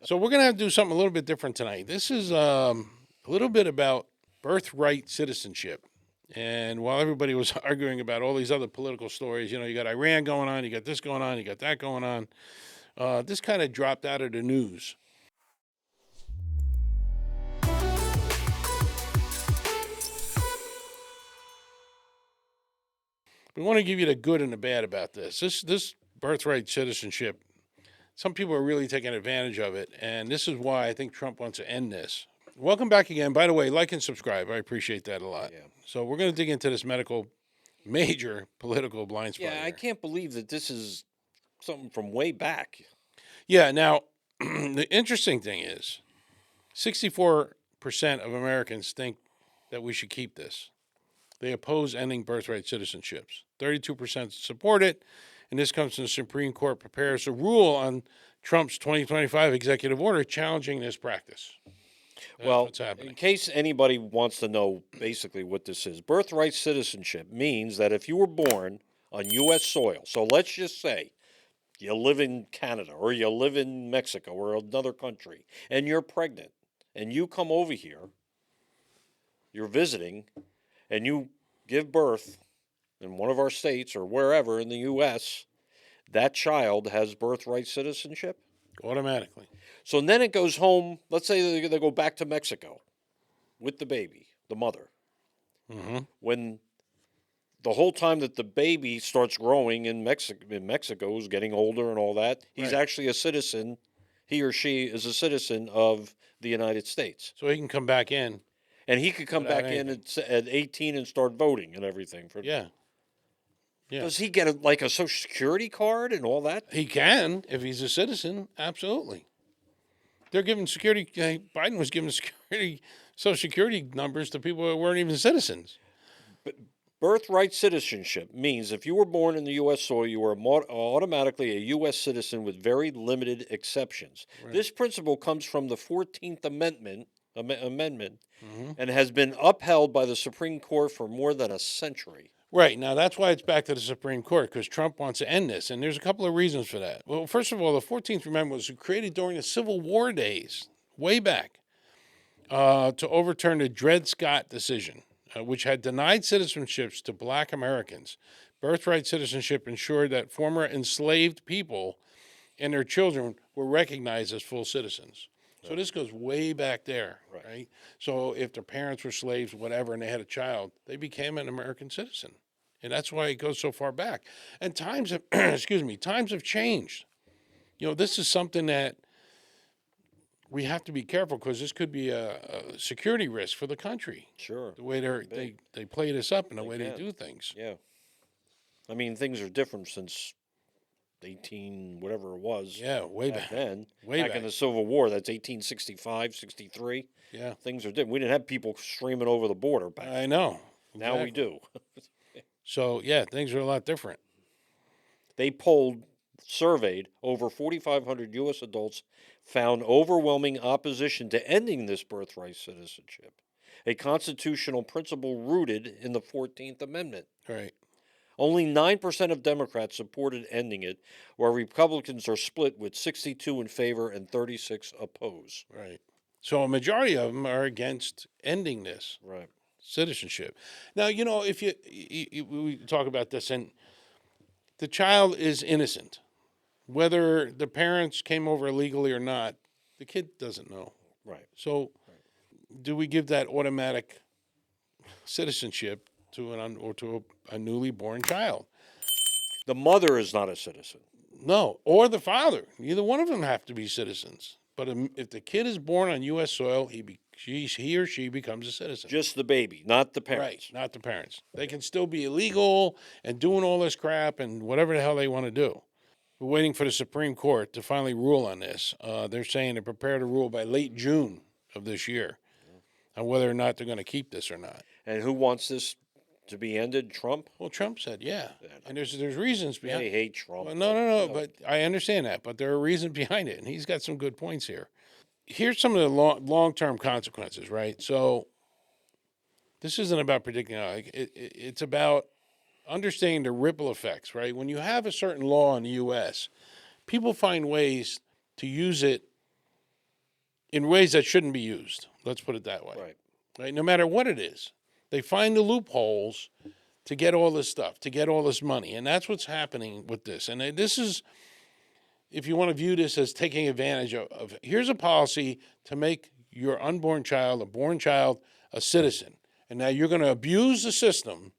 So we're going to have to do something a little bit different tonight. This is a little bit about birthright citizenship. And while everybody was arguing about all these other political stories, you know, you got Iran going on, you got this going on, you got that going on, this kind of dropped out of the news. We want to give you the good and the bad about this. This birthright citizenship, some people are really taking advantage of it, and this is why I think Trump wants to end this. Welcome back again. By the way, like and subscribe. I appreciate that a lot. Yeah. So we're going to dig into this major political blind spot Yeah, I here. can't believe that this is something from way back. Yeah. Now, the interesting thing is, 64% of Americans think that we should keep this. They oppose ending birthright citizenships. 32% support it, and this comes from the Supreme Court prepares a rule on Trump's 2025 executive order challenging this practice. That's Well, what's happening. in case anybody wants to know basically what this is, birthright citizenship means that if you were born on U.S. soil, so let's just say you live in Canada or you live in Mexico or another country, and you're pregnant, and you come over here, you're visiting, and you give birth in one of our states or wherever in the U.S., that child has birthright citizenship. Automatically. So then it goes home. Let's say they go back to Mexico with the baby, the mother. Mm-hmm. When the whole time that the baby starts growing in Mexico is getting older and all that, he's Right. actually a citizen. He or she is a citizen of the United States. So he can come back in. And he could come Without back in anything. at 18 and start voting and everything. Yeah. Yeah. Does he get like a Social Security card and all that? He can if he's a citizen. Absolutely. They're giving security. Biden was giving security, Social Security numbers to people that weren't even citizens. Birthright citizenship means if you were born in the U.S. soil, you were automatically a U.S. citizen with very limited exceptions. Right. This principle comes from the 14th Amendment, Mm-hmm. and has been upheld by the Supreme Court for more than a century. Right. Now, that's why it's back to the Supreme Court, because Trump wants to end this. And there's a couple of reasons for that. Well, first of all, the 14th Amendment was created during the Civil War days, way back, to overturn the Dred Scott decision, which had denied citizenships to black Americans. Birthright citizenship ensured that former enslaved people and their children were recognized as full citizens. So this goes way back there, right? So if their parents were slaves, whatever, and they had a child, they became an American citizen. And that's why it goes so far back. And times have, times have changed. You know, this is something that we have to be careful because this could be a security risk for the country. Sure. The way they play this up and the way they can. do things. Yeah. I mean, things are different since 18, whatever it was. Yeah, way back. Then. Way back in the Civil War, that's 1865, 63. Yeah. Things are different. We didn't have people streaming over the border back then. I know. Now we Exactly. do. So, yeah, things are a lot different. They surveyed over 4,500 U.S. adults, found overwhelming opposition to ending this birthright citizenship, a constitutional principle rooted in the 14th Amendment. Right. Only 9% of Democrats supported ending it, while Republicans are split with 62 in favor and 36 oppose. Right. So a majority of them are against ending this Right. citizenship. Now, you know, if we talk about this, and the child is innocent, whether the parents came over illegally or not, the kid doesn't know. Right. So, do we give that automatic citizenship to a newly born child? The mother is not a citizen. No, or the father. Neither one of them have to be citizens. But if the kid is born on U.S. soil, he or she becomes a citizen. Just the baby, not the Right, parents. not the parents. They can still be illegal and doing all this crap and whatever the hell they want to do. We're waiting for the Supreme Court to finally rule on this. They're saying they're prepared to rule by late June of this year on whether or not they're going to keep this or not. And who wants this to be ended? Trump? Well, Trump said, yeah. And there's reasons Yeah, behind they hate Trump. Well, no, but I understand that. But there are reasons behind it, and he's got some good points here. Here's some of the long-term consequences, right? So this isn't about predicting. It's about understanding the ripple effects, right? When you have a certain law in the U.S., people find ways to use it in ways that shouldn't be used. Let's put it that way. Right. Right? No matter what it is, they find the loopholes to get all this stuff, to get all this money. And that's what's happening with this. And this is, if you want to view this as taking advantage of here's a policy to make your unborn child, a born child, a citizen. And now you're going to abuse the system.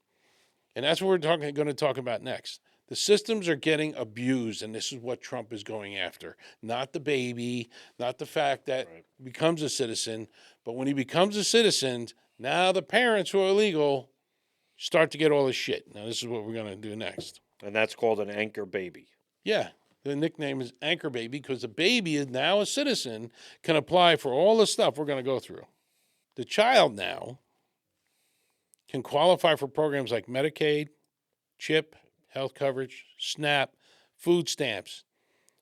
And that's what we're going to talk about next. The systems are getting abused, and this is what Trump is going after. Not the baby, not the fact that he becomes a citizen, but when he becomes a citizen, now the parents who are illegal start to get all this shit. Now, this is what we're going to do next. And that's called an anchor baby. Yeah, the nickname is Anchor Baby because the baby is now a citizen, can apply for all the stuff we're going to go through. The child now can qualify for programs like Medicaid, CHIP, health coverage, SNAP, food stamps,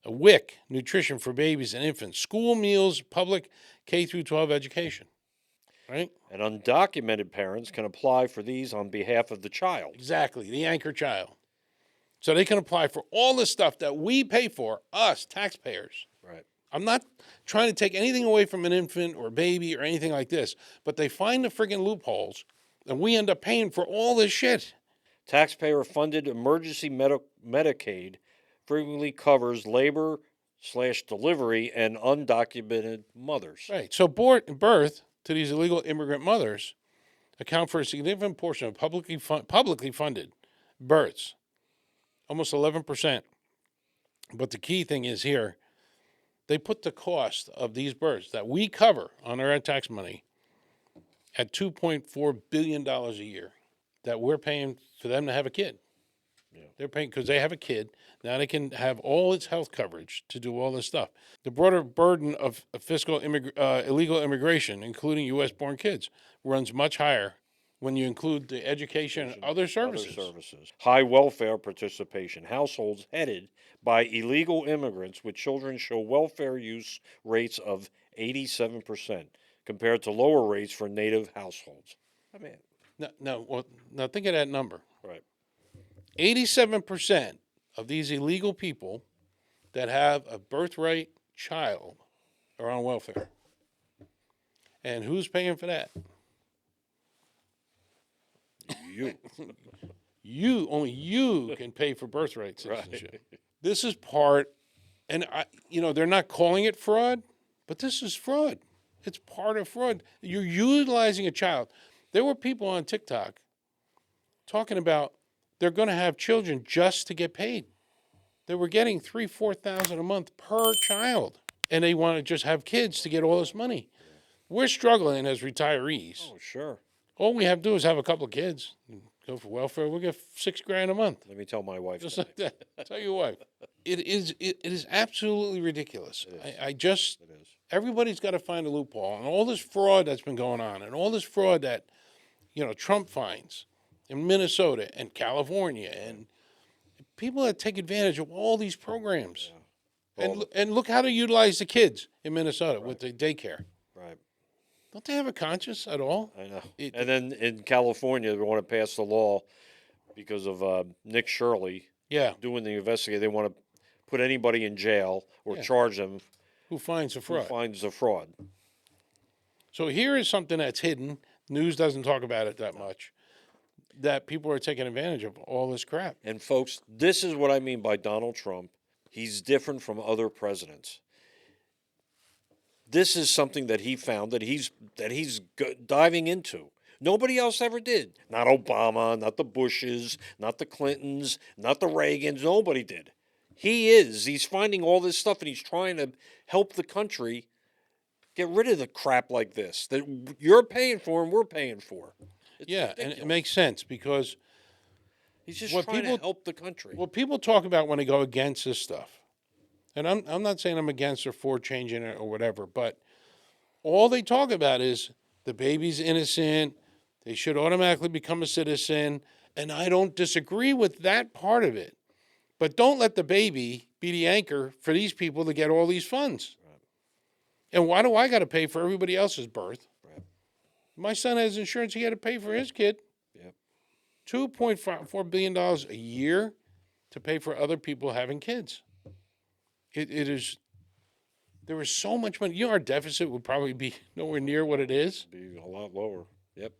a WIC, nutrition for babies and infants, school meals, public K through 12 education. Right? And undocumented parents can apply for these on behalf of the child. Exactly, the anchor child. So they can apply for all the stuff that we pay for, us, taxpayers. Right. I'm not trying to take anything away from an infant or a baby or anything like this, but they find the friggin' loopholes, and we end up paying for all this shit. Taxpayer-funded emergency Medicaid frequently covers labor/delivery and undocumented mothers. Right. So birth to these illegal immigrant mothers account for a significant portion of publicly funded births, almost 11%. But the key thing is here, they put the cost of these births that we cover on our tax money at $2.4 billion a year that we're paying for them to have a kid. Yeah. They're paying because they have a kid. Now they can have all its health coverage to do all this stuff. The broader burden of fiscal illegal immigration, including U.S.-born kids, runs much higher when you include the education and other services. High welfare participation. Households headed by illegal immigrants with children show welfare use rates of 87% compared to lower rates for native households. I mean, now think of that number. Right. 87% of these illegal people that have a birthright child are on welfare. And who's paying for that? You. Only you can pay for birthright citizenship. Right. This is part, and they're not calling it fraud, but this is fraud. It's part of fraud. You're utilizing a child. There were people on TikTok talking about they're going to have children just to get paid. They were getting $3,000-$4,000 a month per child, and they want to just have kids to get all this money. We're struggling as retirees. Oh, sure. All we have to do is have a couple of kids, go for welfare. We'll get $6,000 a month. Let me tell my wife. Just like that. Tell your wife. It is absolutely ridiculous. It is. Everybody's got to find a loophole, and all this fraud that's been going on, and all this fraud that Trump finds in Minnesota and California, and people that take advantage of all these programs, and look how they utilize the kids in Minnesota with the daycare. Right. Don't they have a conscience at all? I know. And then in California, they want to pass the law because of Nick Shirley doing the investigation. They want to put anybody in jail or charge them. Who finds a fraud? Who finds a fraud. So here is something that's hidden. News doesn't talk about it that much. That people are taking advantage of all this crap. And folks, this is what I mean by Donald Trump. He's different from other presidents. This is something that he found that he's diving into. Nobody else ever did. Not Obama, not the Bushes, not the Clintons, not the Reagans. Nobody did. He's finding all this stuff, and he's trying to help the country get rid of the crap like this that you're paying for and we're paying for. It's ridiculous. And it makes sense because he's just trying to help the country. What people talk about when they go against this stuff, and I'm not saying I'm against or for changing it or whatever, but all they talk about is the baby's innocent, they should automatically become a citizen, and I don't disagree with that part of it. But don't let the baby be the anchor for these people to get all these funds. Right. And why do I got to pay for everybody else's birth? Right. My son has insurance, he had to pay for his kid. Yep. $2.4 billion a year to pay for other people having kids. It is There was so much money. You know, our deficit would probably be nowhere near what it is Be a lot lower. Yep.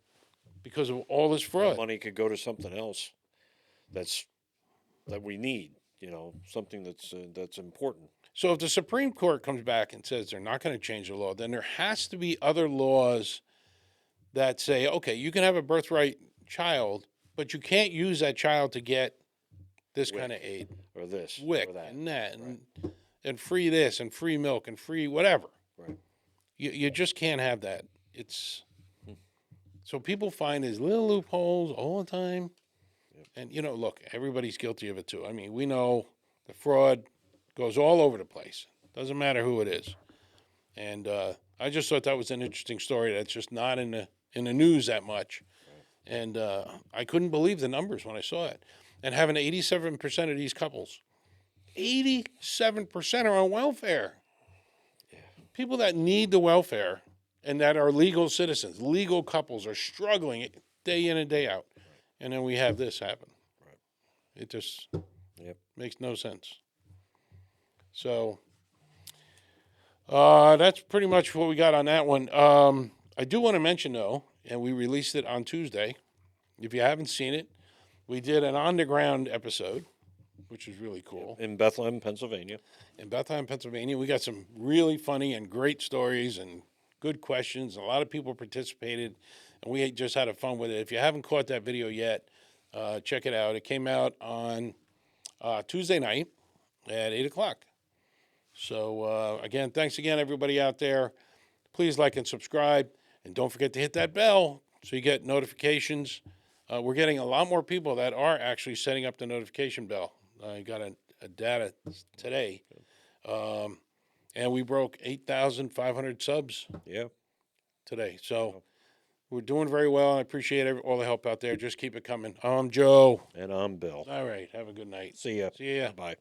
because of all this That fraud. money could go to something else that we need. Something that's important. So if the Supreme Court comes back and says they're not going to change the law, then there has to be other laws that say, okay, you can have a birthright child, but you can't use that child to get this kind of aid, Or this. WIC Or that. and that, and free this and free milk and free whatever. Right. You just can't have that. It's so people find these little loopholes all the time. And, look, everybody's guilty of it too. I mean, we know the fraud goes all over the place. Doesn't matter who it is. And I just thought that was an interesting story that's just not in the news that much. And I couldn't believe the numbers when I saw it. And having 87% of these couples, 87% are on welfare. People that need the welfare and that are legal citizens, legal couples are struggling day in and day out. And then we have this happen. Right. It just Yep. makes no sense. So that's pretty much what we got on that one. I do want to mention, though, and we released it on Tuesday. If you haven't seen it, we did an on-the-ground episode, which is really cool. In Bethlehem, Pennsylvania. In Bethlehem, Pennsylvania, we got some really funny and great stories and good questions. A lot of people participated, and we just had a fun with it. If you haven't caught that video yet, check it out. It came out on Tuesday night at 8 o'clock. So, again, thanks again, everybody out there. Please like and subscribe, and don't forget to hit that bell so you get notifications. We're getting a lot more people that are actually setting up the notification bell. I got a data today, and we broke 8,500 subs today. So we're doing very well, and I appreciate all the help out there. Just keep it coming. I'm Joe. And I'm Bill. All right. Have a good night. See ya. See ya. Bye.